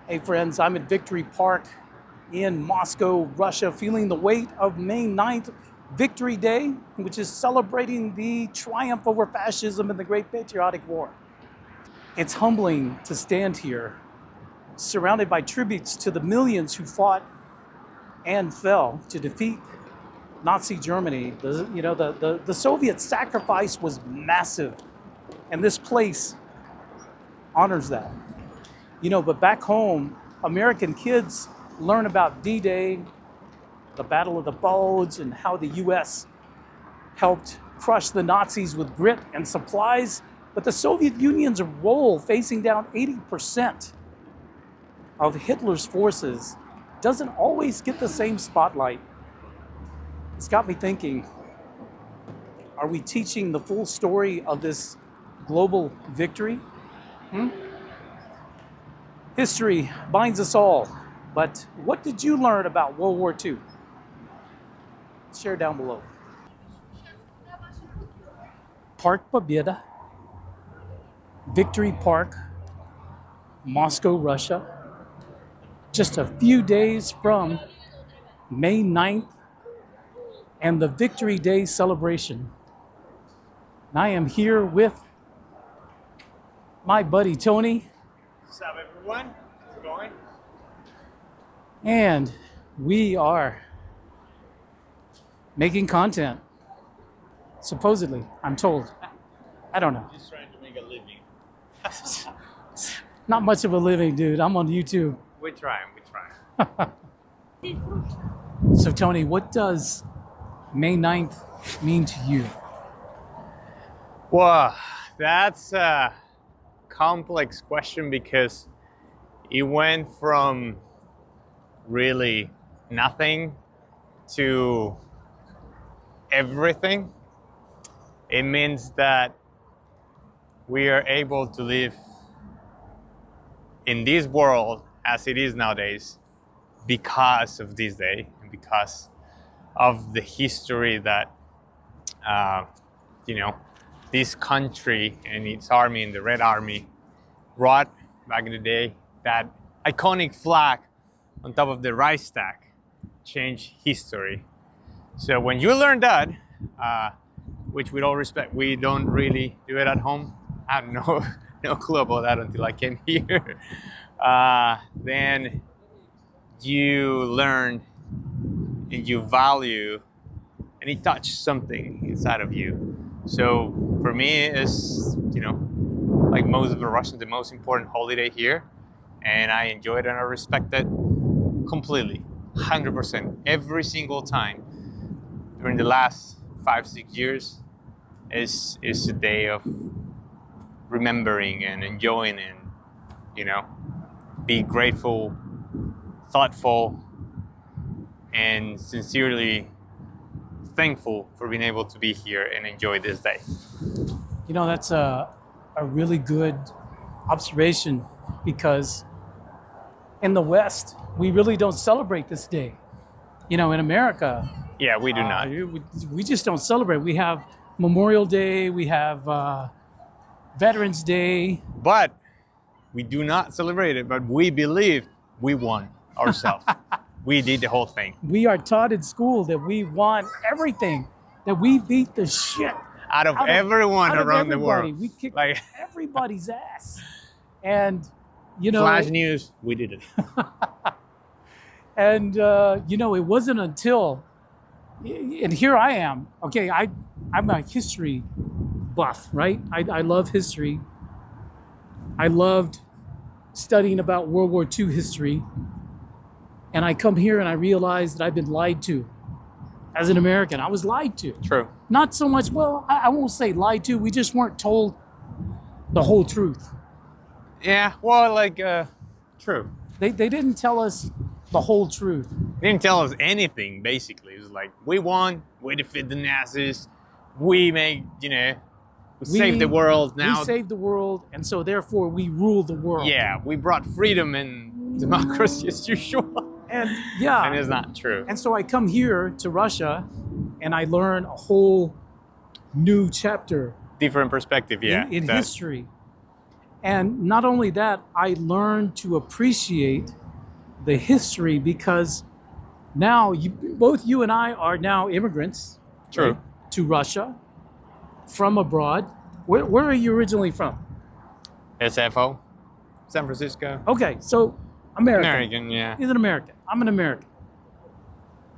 Hey friends, I'm at Victory Park in Moscow, Russia, feeling the weight of May 9th, Victory Day, which is celebrating the triumph over fascism in the Great Patriotic War. It's humbling to stand here, surrounded by tributes to the millions who fought and fell to defeat Nazi Germany. The Soviet sacrifice was massive, and this place honors that. But back home, American kids learn about D-Day, the Battle of the Bulge, and how the US helped crush the Nazis with grit and supplies. But the Soviet Union's role, facing down 80% of Hitler's forces, doesn't always get the same spotlight. It's got me thinking, are we teaching the full story of this global victory? History binds us all, but what did you learn about World War II? Share down below. Park Победа, Victory Park, Moscow, Russia. Just a few days from May 9th and the Victory Day celebration. And I am here with my buddy Tony. What's up, everyone? How's it going? And we are making content. Supposedly, I'm told. I don't know. Just trying to make a living. Not much of a living, dude. I'm on YouTube. We're trying. So, Tony, what does May 9th mean to you? Well, that's a complex question because it went from really nothing to everything. It means that we are able to live in this world as it is nowadays because of this day and because of the history that this country and its army and the Red Army brought back in the day. That iconic flag on top of the Reichstag changed history. So when you learn that, which with all respect, we don't really do it at home. I had no clue about that until I came here. Then you learn and you value, and it touches something inside of you. So for me, it's, like most of the Russians, the most important holiday here. And I enjoy it and I respect it completely, 100%. Every single time during the last 5-6 years is a day of remembering and enjoying and, be grateful, thoughtful, and sincerely thankful for being able to be here and enjoy this day. That's a really good observation, because in the West, we really don't celebrate this day. In America, Yeah, we do not. we just don't celebrate. We have Memorial Day, we have Veterans Day. But we do not celebrate it, but we believe we won ourselves. We did the whole thing. We are taught in school that we won everything, that we beat the shit Out of everyone around the world. We kicked Like everybody's ass. And, Flash news, we did it. And, it wasn't until, and here I am, okay, I'm a history buff, right? I love history. I loved studying about World War II history. And I come here and I realize that I've been lied to. As an American, I was lied to. True. Not so much, I won't say lied to, we just weren't told the whole truth. Yeah, well, true. They didn't tell us the whole truth. They didn't tell us anything, basically. It was like, we won, we defeated the Nazis, we saved the world now. We saved the world, and so therefore we rule the world. Yeah, we brought freedom and democracy as usual. And yeah. And it's not true. And so I come here to Russia and I learn a whole new chapter Different perspective, yeah. in history. And not only that, I learned to appreciate the history because now both you and I are now immigrants. True. Right, to Russia from abroad. Where are you originally from? SFO, San Francisco. Okay, so American. American, yeah. He's an American. I'm an American.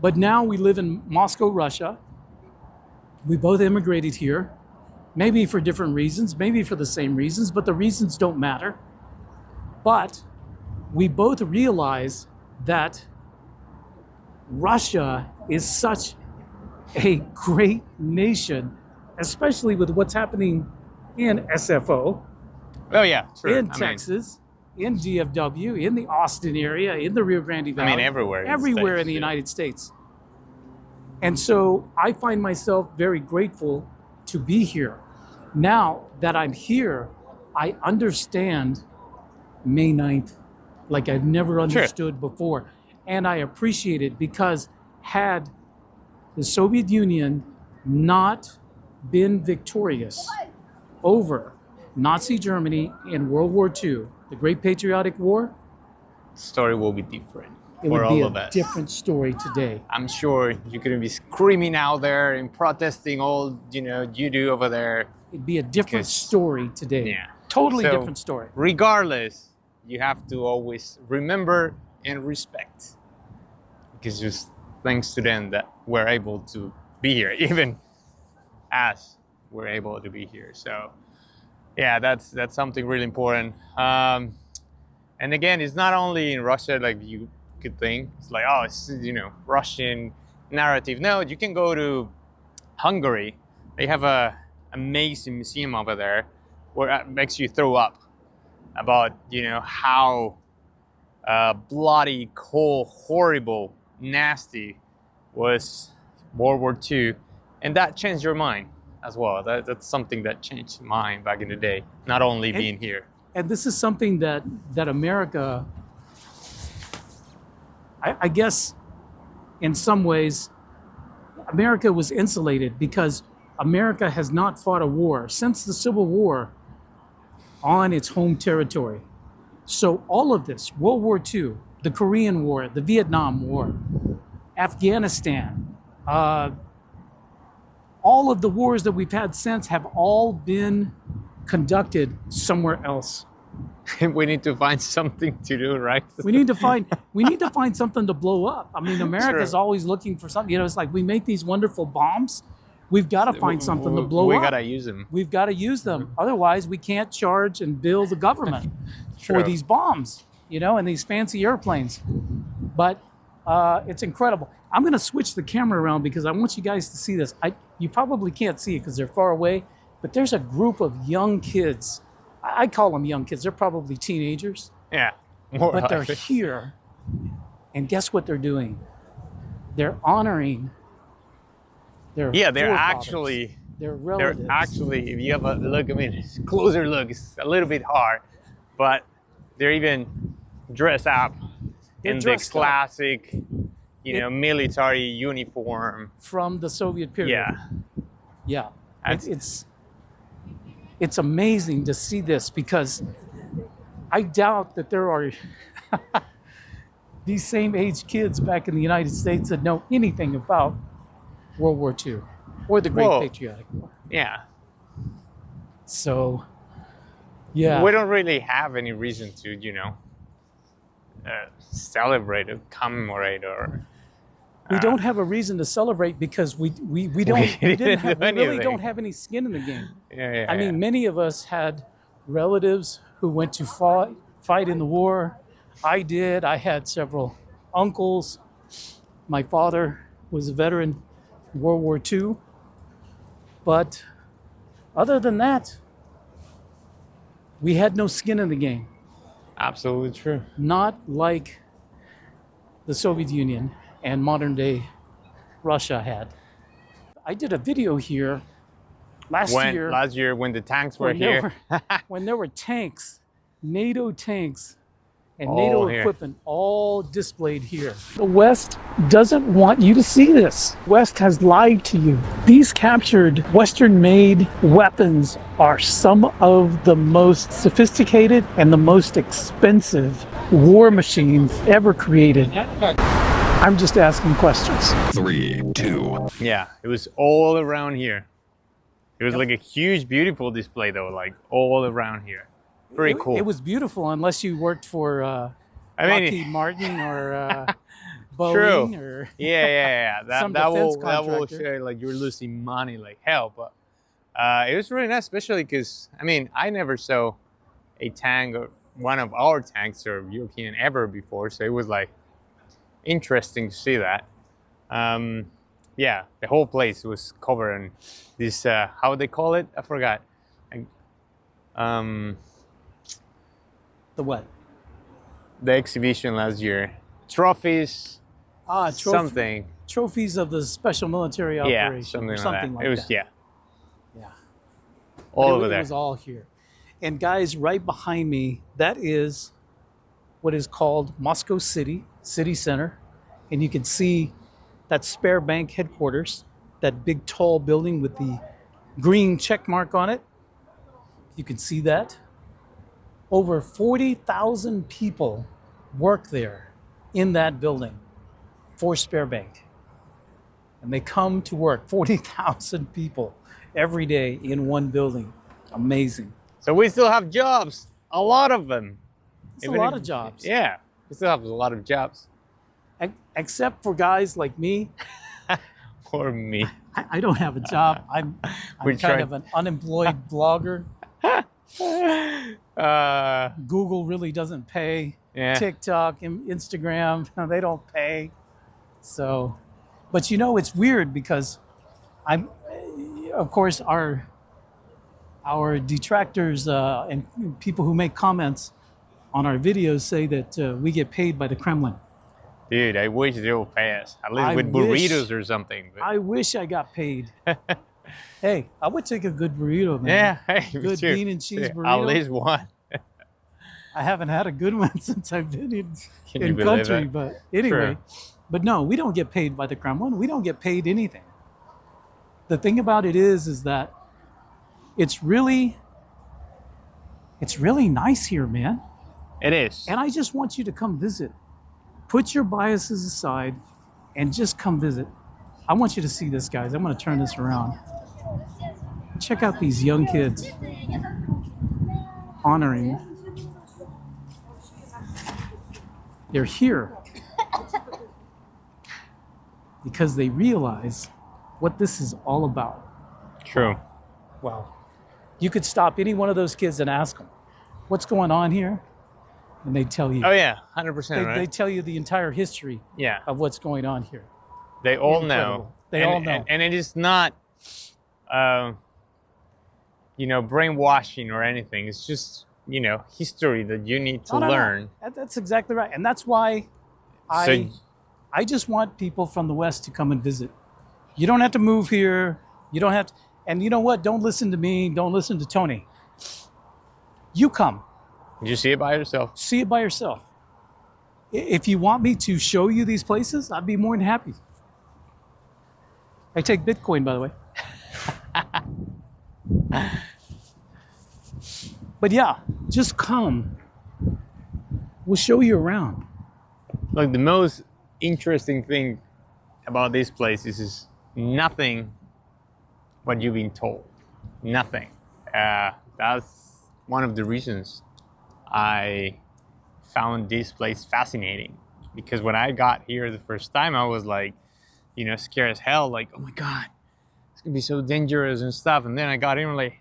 But now we live in Moscow, Russia. We both immigrated here, maybe for different reasons, maybe for the same reasons, but the reasons don't matter. But we both realize that Russia is such a great nation, especially with what's happening in SFO, Oh yeah, true. in Texas, in DFW, in the Austin area, in the Rio Grande Valley. I mean, everywhere. Everywhere in the United States. And so I find myself very grateful to be here. Now that I'm here, I understand May 9th like I've never understood before. And I appreciate it because had the Soviet Union not been victorious over Nazi Germany in World War II, the Great Patriotic War, Story will be different it for would all be of a us. different story today. I'm sure you're gonna be screaming out there and protesting all you do over there. It'd be a different Because- story today. Yeah. Totally So, different story. Regardless, you have to always remember and respect, because just thanks to them that we're able to be here, even as we're able to be here. So yeah, that's something really important. And again, it's not only in Russia like you could think. It's like, oh, it's Russian narrative. No, you can go to Hungary. They have a amazing museum over there where it makes you throw up about how bloody, cold, horrible, nasty was World War II, and that changed your mind as well. That's something that changed mine back in the day, not only being here. And this is something that America, I guess in some ways, America was insulated because America has not fought a war since the Civil War on its home territory. So all of this, World War II, the Korean War, the Vietnam War, Afghanistan, all of the wars that we've had since have all been conducted somewhere else. We need to find something to do, right? We need to find something to blow up. I mean, America's Sure. always looking for something. It's like we make these wonderful bombs. We've got to find something to blow we up. gotta use them. We've got to use them. Otherwise, we can't charge and bill the government for True. these bombs, and these fancy airplanes. But it's incredible. I'm going to switch the camera around because I want you guys to see this. You probably can't see it because they're far away, but there's a group of young kids. I call them young kids. They're probably teenagers, Yeah. More but they're likely. here. And guess what they're doing? They're honoring their Yeah, they're forefathers, their relatives. They're actually, if you have a look, closer look, it's a little bit hard, but they're even dressed up They're in the dressed up. classic, military uniform. From the Soviet period. Yeah. Yeah. It's amazing to see this because I doubt that there are these same age kids back in the United States that know anything about World War II or the Great Whoa. Patriotic War. Yeah. So, yeah. We don't really have any reason to, celebrate or commemorate or. We don't have a reason to celebrate because we really don't have any skin in the game. Yeah. I mean, many of us had relatives who went to fight in the war. I did. I had several uncles. My father was a veteran in World War II. But other than that, we had no skin in the game. Absolutely true. Not like the Soviet Union and modern day Russia had. I did a video here last year when the tanks were when here. when there were tanks, NATO tanks and all NATO here. equipment all displayed here. The West doesn't want you to see this. West has lied to you. These captured Western-made weapons are some of the most sophisticated and the most expensive war machines ever created. I'm just asking questions. 3, 2. Yeah, it was all around here. It was like a huge, beautiful display though, like all around here. Pretty cool. It was beautiful unless you worked for Lockheed Martin or Boeing or yeah. some That defense will contractor. show like you're losing money like hell. But it was really nice, especially because I never saw a tank or one of our tanks or European ever before, so it was like interesting to see that. Yeah, the whole place was covered in this how they call it? I forgot. The what? The exhibition last year. Trophies. Something. Trophies of the Special Military Operation. Yeah, something or like something that. like It was that. yeah. Yeah. All It over there. was all here. And guys, right behind me, that is what is called Moscow City Center. And you can see that Spare Bank headquarters, that big tall building with the green check mark on it. You can see that. Over 40,000 people work there in that building for Spare Bank. And they come to work, 40,000 people every day in one building. Amazing. So we still have jobs. A lot of them. It's a lot of jobs. Yeah. We still have a lot of jobs. Except for guys like me. Or me. I don't have a job. I'm kind of an unemployed blogger. Google really doesn't pay. Yeah. TikTok and Instagram, they don't pay. So, but it's weird because of course, our detractors and people who make comments on our videos say that we get paid by the Kremlin. Dude, I wish they would pay us. At least I with wish- burritos or something. But... I wish I got paid. Hey, I would take a good burrito, man. Yeah, hey, me Good too. bean and cheese Yeah, burrito. At least one. I haven't had a good one since I've been Can you in believe country, it? but anyway. True. But no, we don't get paid by the Kremlin. We don't get paid anything. The thing about it is that it's really nice here, man. It is. And I just want you to come visit. Put your biases aside and just come visit. I want you to see this, guys. I'm going to turn this around. Check out these young kids honoring. They're here because they realize what this is all about. True. Wow. You could stop any one of those kids and ask them, what's going on here? And they tell you. Oh yeah, 100%, right? They tell you the entire history Yeah. of what's going on here. They all Incredible. know. They all know. And it is not, brainwashing or anything. It's just, history that you need to No. learn. That's exactly right. And that's why I just want people from the West to come and visit. You don't have to move here. You don't have to. And you know what? Don't listen to me. Don't listen to Tony. You come. You see it by yourself. See it by yourself. If you want me to show you these places, I'd be more than happy. I take Bitcoin, by the way. But yeah, just come. We'll show you around. Like the most interesting thing about this place is nothing what you've been told. Nothing. That's one of the reasons I found this place fascinating, because when I got here the first time, I was like, scared as hell, like, oh my God, it's gonna be so dangerous and stuff. And then I got in like,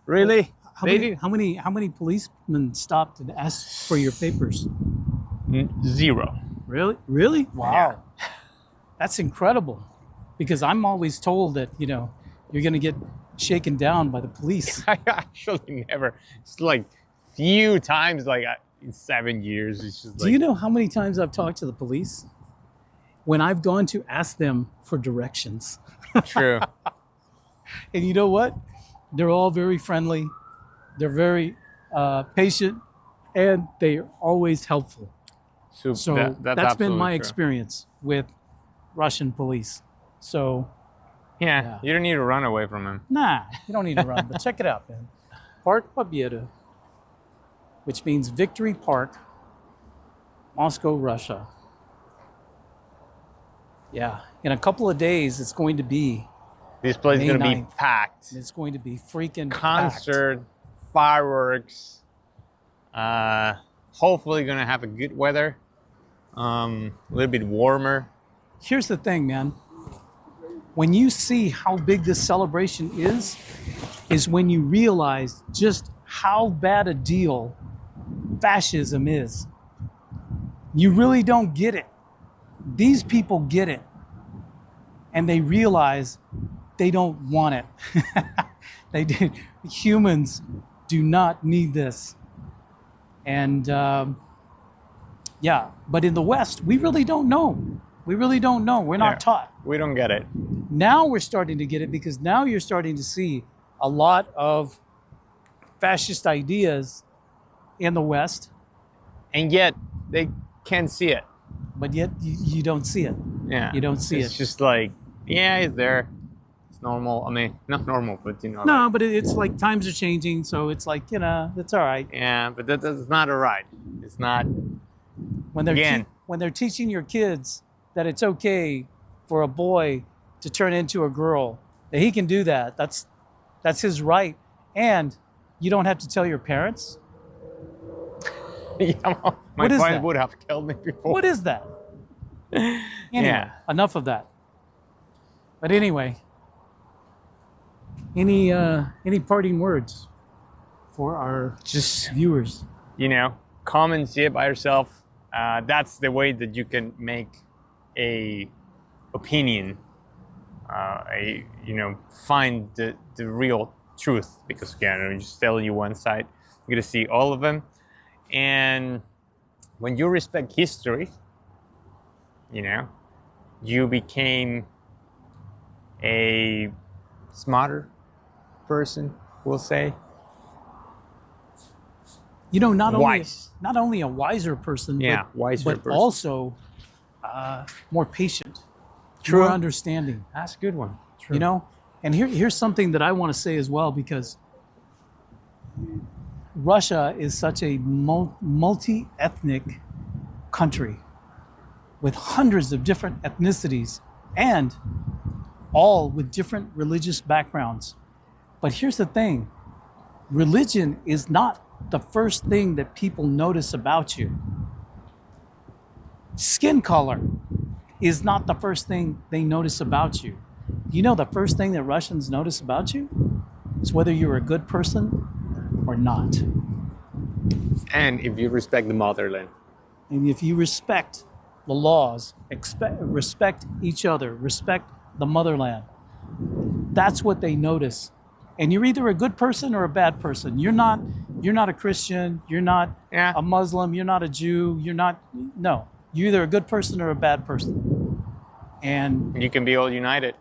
really? How many policemen stopped and asked for your papers? Zero. Really? Really? Wow. That's incredible. Because I'm always told that, you're gonna get shaken down by the police. I actually never. It's like few times, like in 7 years. It's just like. Do you know how many times I've talked to the police when I've gone to ask them for directions? True. And you know what? They're all very friendly. They're very patient. and they're always helpful. So So that's that's been absolutely my true. experience with Russian police. So Yeah, you don't need to run away from him. nah, you don't need to run, but check it out, man. Park Победы, which means Victory Park, Moscow, Russia. Yeah, in a couple of days, it's going to be, This place is May gonna be 9th. packed. it's going to be freaking Concert, fireworks. Hopefully gonna have a good weather. A little bit warmer. packed. Here's the thing, man. When you see how big this celebration is when you realize just how bad a deal fascism is. You really don't get it. These people get it. And they realize they don't want it. Humans do not need this. And yeah, but in the West, we really don't know. We really don't know. We're not taught. We don't get it. Now we're starting to get it because now you're starting to see a lot of fascist ideas in the West, And yet they can't see it. but yet you don't see it. Yeah. You don't see It's it. just like, yeah, it's there. It's normal. I mean, not normal, but you know. No, like, but it's like times are changing, so it's like, it's all right. yeah, but that's not a right. It's not. When they're Again. when they're teaching your kids that it's okay for a boy to turn into a girl, that he can do that. That's his right, and you don't have to tell your parents. Yeah, well, my What is father that? would have killed me before. What is that? Anyway, Yeah. enough of that. But anyway, any parting words for our Just, viewers? you know, come and see it by yourself. That's the way that you can make a opinion. Find the real truth, because again, I'm just telling you one side. You're gonna see all of them, and when you respect history, you became a smarter person, we'll say. Not Wise. only a wiser person, Yeah, but, wiser but person. also more patient, True. more understanding. That's a good one. True. And here's something that I want to say as well, because Russia is such a multi-ethnic country with hundreds of different ethnicities and all with different religious backgrounds. But here's the thing, religion is not the first thing that people notice about you. Skin color is not the first thing they notice about you. You know the first thing that Russians notice about you is whether you're a good person or not. And if you respect the motherland. And if you respect the laws, respect each other, respect the motherland, that's what they notice. And you're either a good person or a bad person. You're not a Christian, you're not Yeah. a Muslim, you're not a Jew, no. You're either a good person or a bad person. And You can be all united.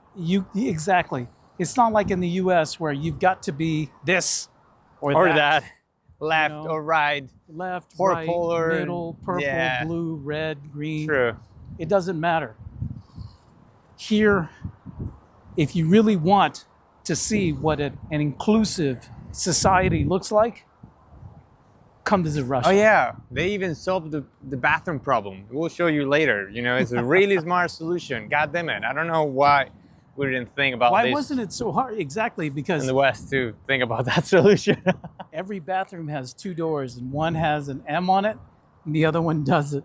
exactly. It's not like in the US where you've got to be this or That. Left know. or right. left, Purple right, or- middle, purple, yeah. blue, red, green. True. It doesn't matter. Here, if you really want to see what an inclusive society looks like, come visit Russia. Oh yeah, they even solved the bathroom problem. We'll show you later. It's a really smart solution. God damn it! I don't know why we didn't think about Why this wasn't it so hard? Exactly, in because the West to think about that solution. every bathroom has two doors, and one has an M on it, and the other one doesn't.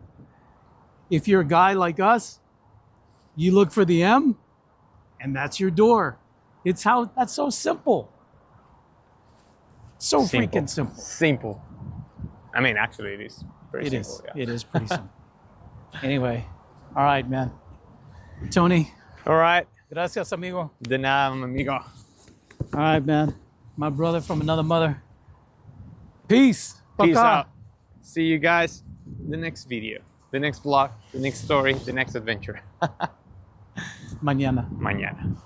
If you're a guy like us, you look for the M, and that's your door. That's so simple. So freaking simple. Simple. I mean, actually, it is pretty It simple. is. Yeah. It is pretty simple. Anyway, all right, man. Tony, All right. gracias, amigo. De nada, amigo. All right, man. My brother from another mother. Peace. Peace Пока. out. See you guys in the next video, the next vlog, the next story, the next adventure. Mañana. Mañana.